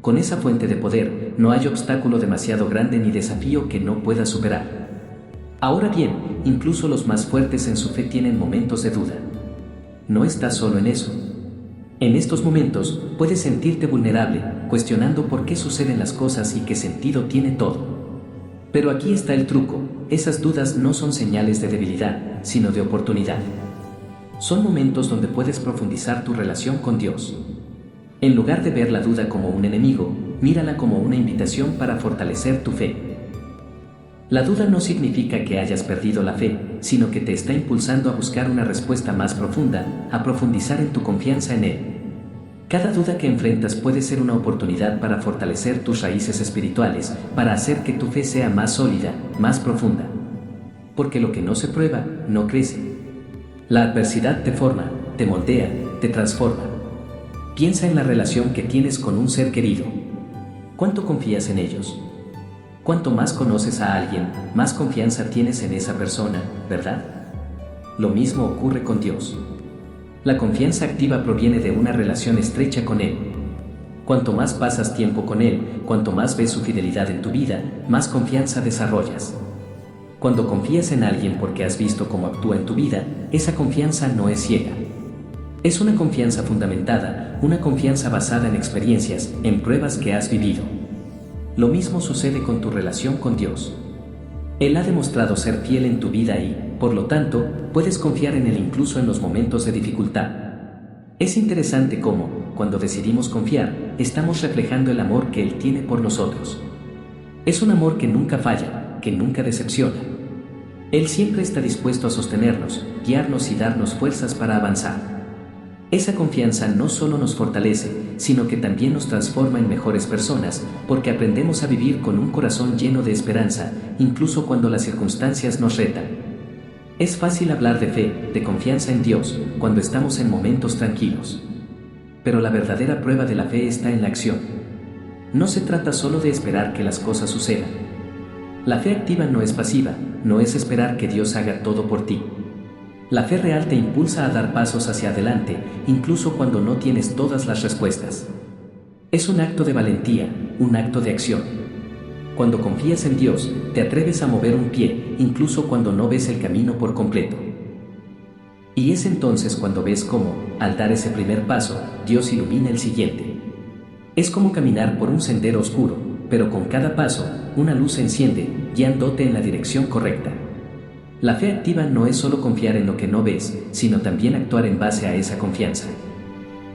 Con esa fuente de poder, no hay obstáculo demasiado grande ni desafío que no puedas superar. Ahora bien, incluso los más fuertes en su fe tienen momentos de duda. No estás solo en eso. En estos momentos, puedes sentirte vulnerable, cuestionando por qué suceden las cosas y qué sentido tiene todo. Pero aquí está el truco, esas dudas no son señales de debilidad, sino de oportunidad. Son momentos donde puedes profundizar tu relación con Dios. En lugar de ver la duda como un enemigo, mírala como una invitación para fortalecer tu fe. La duda no significa que hayas perdido la fe, sino que te está impulsando a buscar una respuesta más profunda, a profundizar en tu confianza en Él. Cada duda que enfrentas puede ser una oportunidad para fortalecer tus raíces espirituales, para hacer que tu fe sea más sólida, más profunda. Porque lo que no se prueba, no crece. La adversidad te forma, te moldea, te transforma. Piensa en la relación que tienes con un ser querido. ¿Cuánto confías en ellos? Cuanto más conoces a alguien, más confianza tienes en esa persona, ¿verdad? Lo mismo ocurre con Dios. La confianza activa proviene de una relación estrecha con Él. Cuanto más pasas tiempo con Él, cuanto más ves su fidelidad en tu vida, más confianza desarrollas. Cuando confías en alguien porque has visto cómo actúa en tu vida, esa confianza no es ciega. Es una confianza fundamentada, una confianza basada en experiencias, en pruebas que has vivido. Lo mismo sucede con tu relación con Dios. Él ha demostrado ser fiel en tu vida y, por lo tanto, puedes confiar en Él incluso en los momentos de dificultad. Es interesante cómo, cuando decidimos confiar, estamos reflejando el amor que Él tiene por nosotros. Es un amor que nunca falla, que nunca decepciona. Él siempre está dispuesto a sostenernos, guiarnos y darnos fuerzas para avanzar. Esa confianza no solo nos fortalece, sino que también nos transforma en mejores personas, porque aprendemos a vivir con un corazón lleno de esperanza, incluso cuando las circunstancias nos retan. Es fácil hablar de fe, de confianza en Dios, cuando estamos en momentos tranquilos. Pero la verdadera prueba de la fe está en la acción. No se trata solo de esperar que las cosas sucedan. La fe activa no es pasiva, no es esperar que Dios haga todo por ti. La fe real te impulsa a dar pasos hacia adelante, incluso cuando no tienes todas las respuestas. Es un acto de valentía, un acto de acción. Cuando confías en Dios, te atreves a mover un pie, incluso cuando no ves el camino por completo. Y es entonces cuando ves cómo, al dar ese primer paso, Dios ilumina el siguiente. Es como caminar por un sendero oscuro, pero con cada paso, una luz se enciende, guiándote en la dirección correcta. La fe activa no es solo confiar en lo que no ves, sino también actuar en base a esa confianza.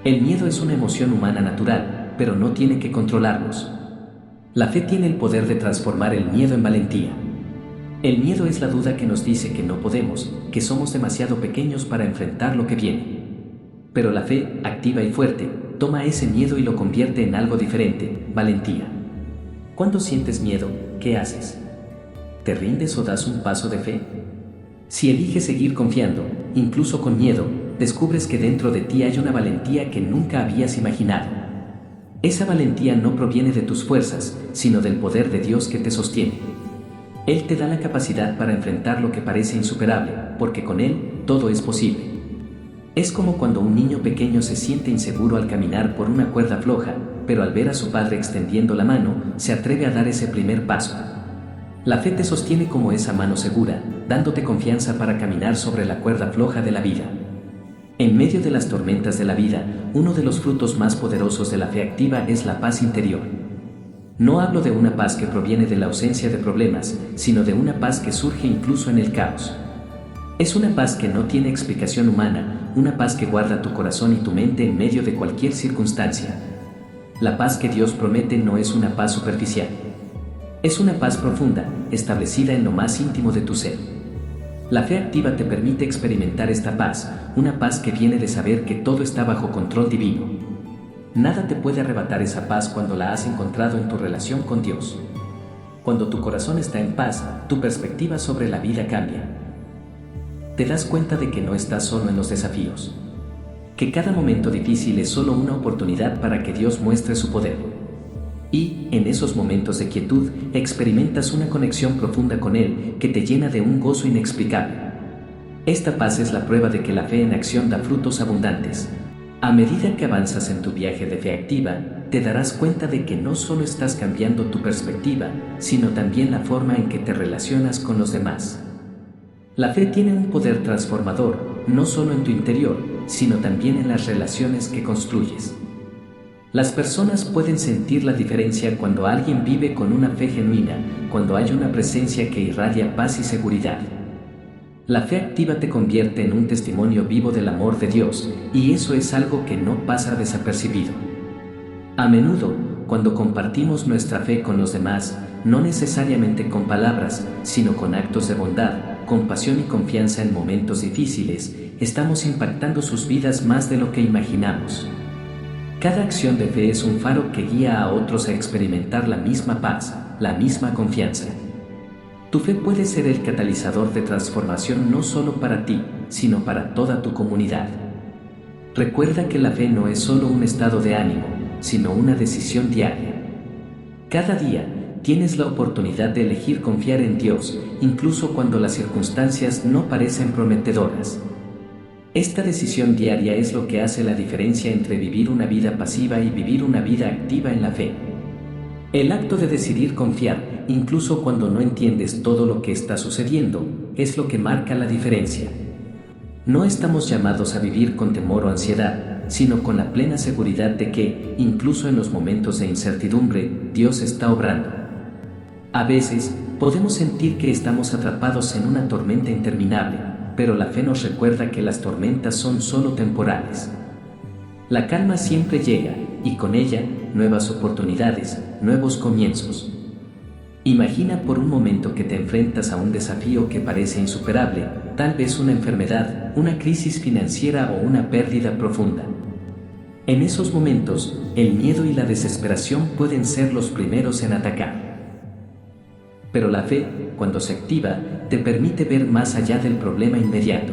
El miedo es una emoción humana natural, pero no tiene que controlarnos. La fe tiene el poder de transformar el miedo en valentía. El miedo es la duda que nos dice que no podemos, que somos demasiado pequeños para enfrentar lo que viene. Pero la fe, activa y fuerte, toma ese miedo y lo convierte en algo diferente, valentía. Cuando sientes miedo, ¿qué haces? ¿Te rindes o das un paso de fe? Si eliges seguir confiando, incluso con miedo, descubres que dentro de ti hay una valentía que nunca habías imaginado. Esa valentía no proviene de tus fuerzas, sino del poder de Dios que te sostiene. Él te da la capacidad para enfrentar lo que parece insuperable, porque con Él todo es posible. Es como cuando un niño pequeño se siente inseguro al caminar por una cuerda floja, pero al ver a su padre extendiendo la mano, se atreve a dar ese primer paso. La fe te sostiene como esa mano segura, dándote confianza para caminar sobre la cuerda floja de la vida. En medio de las tormentas de la vida, uno de los frutos más poderosos de la fe activa es la paz interior. No hablo de una paz que proviene de la ausencia de problemas, sino de una paz que surge incluso en el caos. Es una paz que no tiene explicación humana, una paz que guarda tu corazón y tu mente en medio de cualquier circunstancia. La paz que Dios promete no es una paz superficial. Es una paz profunda, establecida en lo más íntimo de tu ser. La fe activa te permite experimentar esta paz, una paz que viene de saber que todo está bajo control divino. Nada te puede arrebatar esa paz cuando la has encontrado en tu relación con Dios. Cuando tu corazón está en paz, tu perspectiva sobre la vida cambia. Te das cuenta de que no estás solo en los desafíos. Que cada momento difícil es solo una oportunidad para que Dios muestre su poder. Y, en esos momentos de quietud, experimentas una conexión profunda con Él que te llena de un gozo inexplicable. Esta paz es la prueba de que la fe en acción da frutos abundantes. A medida que avanzas en tu viaje de fe activa, te darás cuenta de que no solo estás cambiando tu perspectiva, sino también la forma en que te relacionas con los demás. La fe tiene un poder transformador, no solo en tu interior, sino también en las relaciones que construyes. Las personas pueden sentir la diferencia cuando alguien vive con una fe genuina, cuando hay una presencia que irradia paz y seguridad. La fe activa te convierte en un testimonio vivo del amor de Dios, y eso es algo que no pasa desapercibido. A menudo, cuando compartimos nuestra fe con los demás, no necesariamente con palabras, sino con actos de bondad, compasión y confianza en momentos difíciles, estamos impactando sus vidas más de lo que imaginamos. Cada acción de fe es un faro que guía a otros a experimentar la misma paz, la misma confianza. Tu fe puede ser el catalizador de transformación no solo para ti, sino para toda tu comunidad. Recuerda que la fe no es solo un estado de ánimo, sino una decisión diaria. Cada día, tienes la oportunidad de elegir confiar en Dios, incluso cuando las circunstancias no parecen prometedoras. Esta decisión diaria es lo que hace la diferencia entre vivir una vida pasiva y vivir una vida activa en la fe. El acto de decidir confiar, incluso cuando no entiendes todo lo que está sucediendo, es lo que marca la diferencia. No estamos llamados a vivir con temor o ansiedad, sino con la plena seguridad de que, incluso en los momentos de incertidumbre, Dios está obrando. A veces, podemos sentir que estamos atrapados en una tormenta interminable, pero la fe nos recuerda que las tormentas son solo temporales. La calma siempre llega, y con ella, nuevas oportunidades, nuevos comienzos. Imagina por un momento que te enfrentas a un desafío que parece insuperable, tal vez una enfermedad, una crisis financiera o una pérdida profunda. En esos momentos, el miedo y la desesperación pueden ser los primeros en atacar. Pero la fe, cuando se activa, te permite ver más allá del problema inmediato.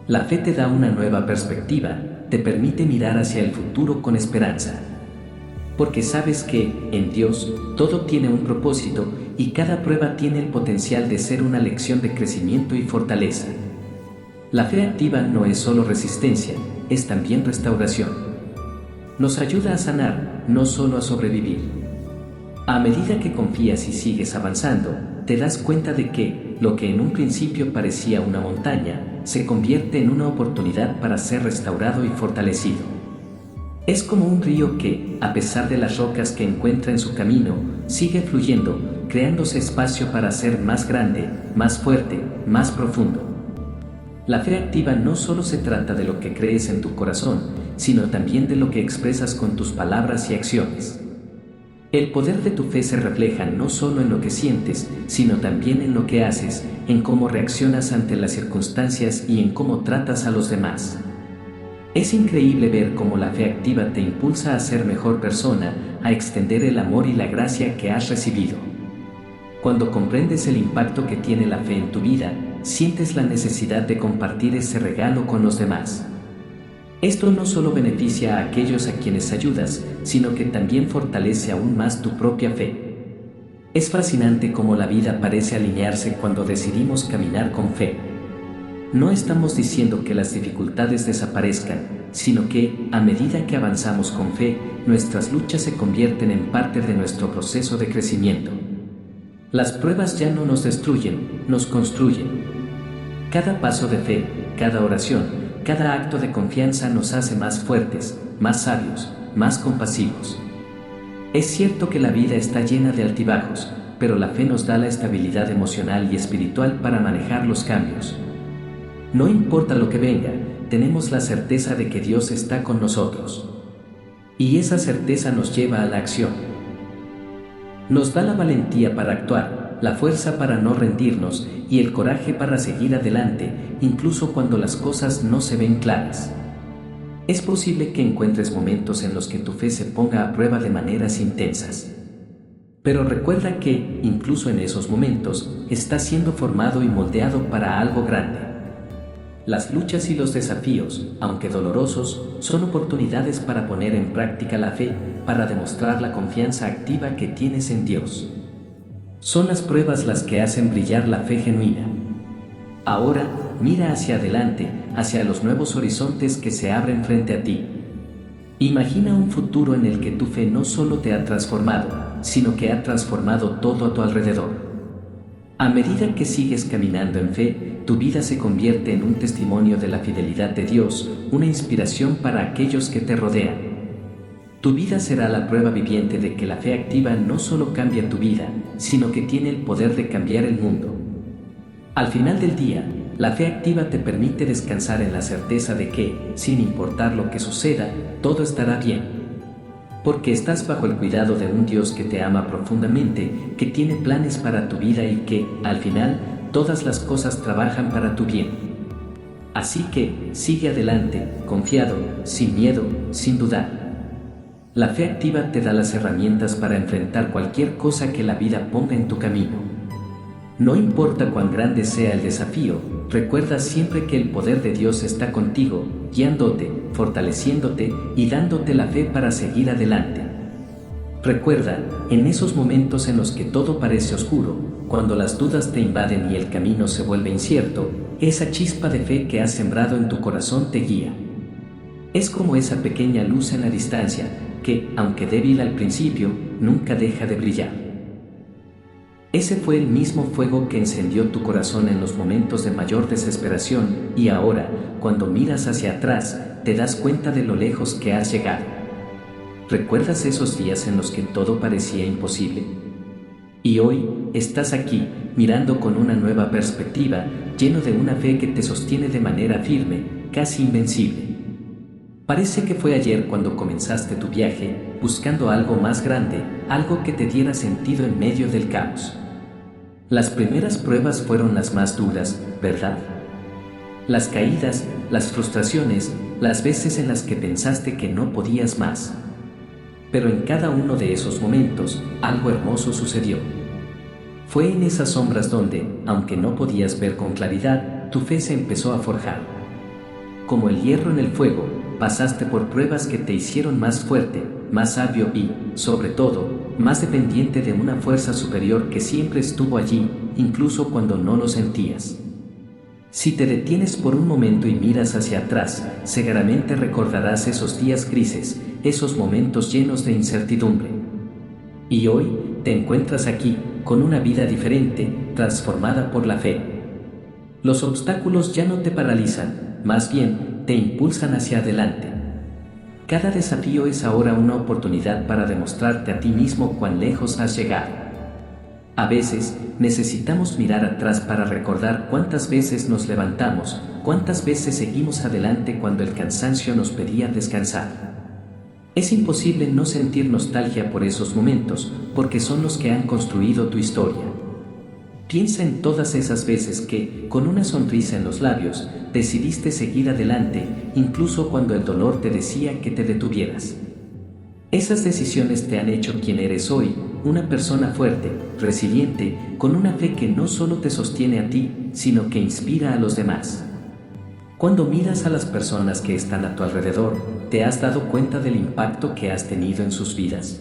La fe te da una nueva perspectiva, te permite mirar hacia el futuro con esperanza. Porque sabes que, en Dios, todo tiene un propósito y cada prueba tiene el potencial de ser una lección de crecimiento y fortaleza. La fe activa no es solo resistencia, es también restauración. Nos ayuda a sanar, no solo a sobrevivir. A medida que confías y sigues avanzando, te das cuenta de que, lo que en un principio parecía una montaña, se convierte en una oportunidad para ser restaurado y fortalecido. Es como un río que, a pesar de las rocas que encuentra en su camino, sigue fluyendo, creándose espacio para ser más grande, más fuerte, más profundo. La fe activa no solo se trata de lo que crees en tu corazón, sino también de lo que expresas con tus palabras y acciones. El poder de tu fe se refleja no solo en lo que sientes, sino también en lo que haces, en cómo reaccionas ante las circunstancias y en cómo tratas a los demás. Es increíble ver cómo la fe activa te impulsa a ser mejor persona, a extender el amor y la gracia que has recibido. Cuando comprendes el impacto que tiene la fe en tu vida, sientes la necesidad de compartir ese regalo con los demás. Esto no solo beneficia a aquellos a quienes ayudas, sino que también fortalece aún más tu propia fe. Es fascinante cómo la vida parece alinearse cuando decidimos caminar con fe. No estamos diciendo que las dificultades desaparezcan, sino que, a medida que avanzamos con fe, nuestras luchas se convierten en parte de nuestro proceso de crecimiento. Las pruebas ya no nos destruyen, nos construyen. Cada paso de fe, cada oración, cada acto de confianza nos hace más fuertes, más sabios, más compasivos. Es cierto que la vida está llena de altibajos, pero la fe nos da la estabilidad emocional y espiritual para manejar los cambios. No importa lo que venga, tenemos la certeza de que Dios está con nosotros. Y esa certeza nos lleva a la acción. Nos da la valentía para actuar, la fuerza para no rendirnos y el coraje para seguir adelante, incluso cuando las cosas no se ven claras. Es posible que encuentres momentos en los que tu fe se ponga a prueba de maneras intensas. Pero recuerda que, incluso en esos momentos, estás siendo formado y moldeado para algo grande. Las luchas y los desafíos, aunque dolorosos, son oportunidades para poner en práctica la fe, para demostrar la confianza activa que tienes en Dios. Son las pruebas las que hacen brillar la fe genuina. Ahora, mira hacia adelante, hacia los nuevos horizontes que se abren frente a ti. Imagina un futuro en el que tu fe no solo te ha transformado, sino que ha transformado todo a tu alrededor. A medida que sigues caminando en fe, tu vida se convierte en un testimonio de la fidelidad de Dios, una inspiración para aquellos que te rodean. Tu vida será la prueba viviente de que la fe activa no solo cambia tu vida, sino que tiene el poder de cambiar el mundo. Al final del día, la fe activa te permite descansar en la certeza de que, sin importar lo que suceda, todo estará bien. Porque estás bajo el cuidado de un Dios que te ama profundamente, que tiene planes para tu vida y que, al final, todas las cosas trabajan para tu bien. Así que, sigue adelante, confiado, sin miedo, sin dudar. La fe activa te da las herramientas para enfrentar cualquier cosa que la vida ponga en tu camino. No importa cuán grande sea el desafío, recuerda siempre que el poder de Dios está contigo, guiándote, fortaleciéndote y dándote la fe para seguir adelante. Recuerda, en esos momentos en los que todo parece oscuro, cuando las dudas te invaden y el camino se vuelve incierto, esa chispa de fe que has sembrado en tu corazón te guía. Es como esa pequeña luz en la distancia, que, aunque débil al principio, nunca deja de brillar. Ese fue el mismo fuego que encendió tu corazón en los momentos de mayor desesperación, y ahora, cuando miras hacia atrás, te das cuenta de lo lejos que has llegado. ¿Recuerdas esos días en los que todo parecía imposible? Y hoy, estás aquí, mirando con una nueva perspectiva, lleno de una fe que te sostiene de manera firme, casi invencible. Parece que fue ayer cuando comenzaste tu viaje, buscando algo más grande, algo que te diera sentido en medio del caos. Las primeras pruebas fueron las más duras, ¿verdad? Las caídas, las frustraciones, las veces en las que pensaste que no podías más. Pero en cada uno de esos momentos, algo hermoso sucedió. Fue en esas sombras donde, aunque no podías ver con claridad, tu fe se empezó a forjar. Como el hierro en el fuego, pasaste por pruebas que te hicieron más fuerte, más sabio y, sobre todo, más dependiente de una fuerza superior que siempre estuvo allí, incluso cuando no lo sentías. Si te detienes por un momento y miras hacia atrás, seguramente recordarás esos días grises, esos momentos llenos de incertidumbre. Y hoy, te encuentras aquí, con una vida diferente, transformada por la fe. Los obstáculos ya no te paralizan, más bien, te impulsan hacia adelante. Cada desafío es ahora una oportunidad para demostrarte a ti mismo cuán lejos has llegado. A veces, necesitamos mirar atrás para recordar cuántas veces nos levantamos, cuántas veces seguimos adelante cuando el cansancio nos pedía descansar. Es imposible no sentir nostalgia por esos momentos, porque son los que han construido tu historia. Piensa en todas esas veces que, con una sonrisa en los labios, decidiste seguir adelante, incluso cuando el dolor te decía que te detuvieras. Esas decisiones te han hecho quien eres hoy, una persona fuerte, resiliente, con una fe que no solo te sostiene a ti, sino que inspira a los demás. Cuando miras a las personas que están a tu alrededor, ¿te has dado cuenta del impacto que has tenido en sus vidas?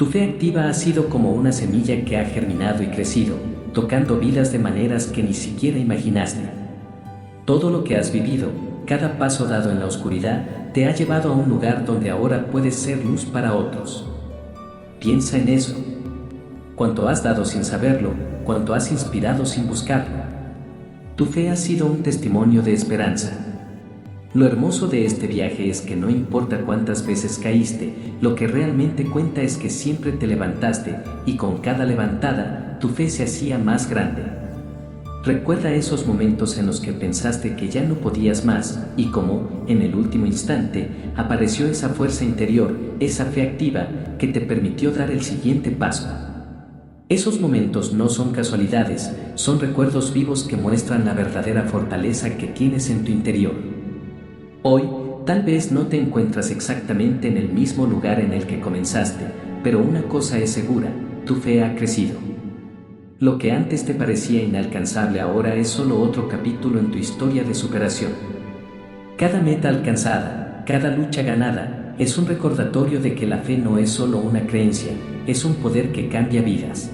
Tu fe activa ha sido como una semilla que ha germinado y crecido, tocando vidas de maneras que ni siquiera imaginaste. Todo lo que has vivido, cada paso dado en la oscuridad, te ha llevado a un lugar donde ahora puedes ser luz para otros. Piensa en eso. Cuánto has dado sin saberlo, cuánto has inspirado sin buscarlo. Tu fe ha sido un testimonio de esperanza. Lo hermoso de este viaje es que no importa cuántas veces caíste, lo que realmente cuenta es que siempre te levantaste y con cada levantada, tu fe se hacía más grande. Recuerda esos momentos en los que pensaste que ya no podías más y cómo, en el último instante, apareció esa fuerza interior, esa fe activa, que te permitió dar el siguiente paso. Esos momentos no son casualidades, son recuerdos vivos que muestran la verdadera fortaleza que tienes en tu interior. Hoy, tal vez no te encuentras exactamente en el mismo lugar en el que comenzaste, pero una cosa es segura, tu fe ha crecido. Lo que antes te parecía inalcanzable ahora es solo otro capítulo en tu historia de superación. Cada meta alcanzada, cada lucha ganada, es un recordatorio de que la fe no es solo una creencia, es un poder que cambia vidas.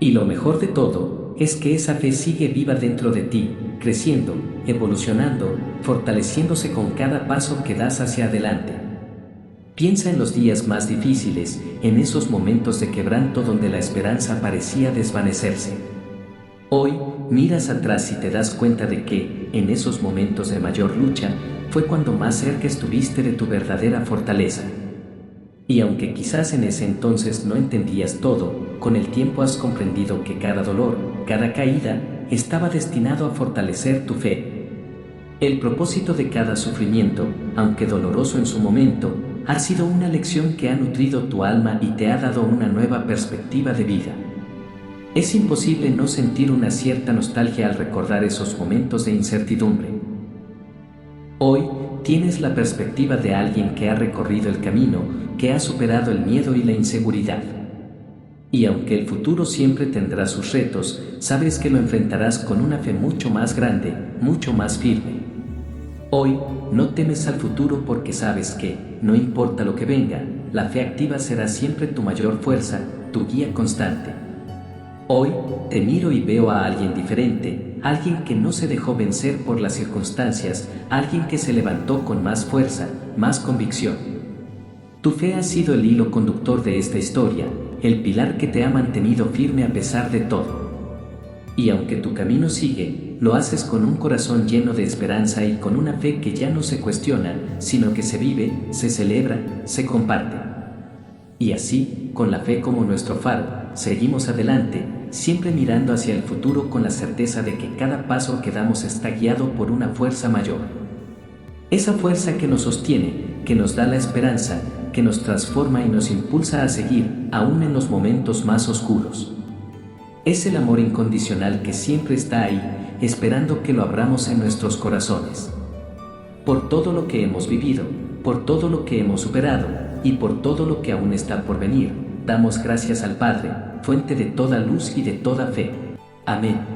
Y lo mejor de todo, es que esa fe sigue viva dentro de ti, creciendo, evolucionando, fortaleciéndose con cada paso que das hacia adelante. Piensa en los días más difíciles, en esos momentos de quebranto donde la esperanza parecía desvanecerse. Hoy, miras atrás y te das cuenta de que, en esos momentos de mayor lucha, fue cuando más cerca estuviste de tu verdadera fortaleza. Y aunque quizás en ese entonces no entendías todo, con el tiempo has comprendido que cada dolor, cada caída, estaba destinado a fortalecer tu fe. El propósito de cada sufrimiento, aunque doloroso en su momento, ha sido una lección que ha nutrido tu alma y te ha dado una nueva perspectiva de vida. Es imposible no sentir una cierta nostalgia al recordar esos momentos de incertidumbre. Hoy, tienes la perspectiva de alguien que ha recorrido el camino, que ha superado el miedo y la inseguridad. Y aunque el futuro siempre tendrá sus retos, sabes que lo enfrentarás con una fe mucho más grande, mucho más firme. Hoy, no temes al futuro porque sabes que, no importa lo que venga, la fe activa será siempre tu mayor fuerza, tu guía constante. Hoy, te miro y veo a alguien diferente, alguien que no se dejó vencer por las circunstancias, alguien que se levantó con más fuerza, más convicción. Tu fe ha sido el hilo conductor de esta historia, el pilar que te ha mantenido firme a pesar de todo. Y aunque tu camino sigue, lo haces con un corazón lleno de esperanza y con una fe que ya no se cuestiona, sino que se vive, se celebra, se comparte. Y así, con la fe como nuestro faro, seguimos adelante, siempre mirando hacia el futuro con la certeza de que cada paso que damos está guiado por una fuerza mayor. Esa fuerza que nos sostiene, que nos da la esperanza, que nos transforma y nos impulsa a seguir, aún en los momentos más oscuros. Es el amor incondicional que siempre está ahí, esperando que lo abramos en nuestros corazones. Por todo lo que hemos vivido, por todo lo que hemos superado, y por todo lo que aún está por venir, damos gracias al Padre, fuente de toda luz y de toda fe. Amén.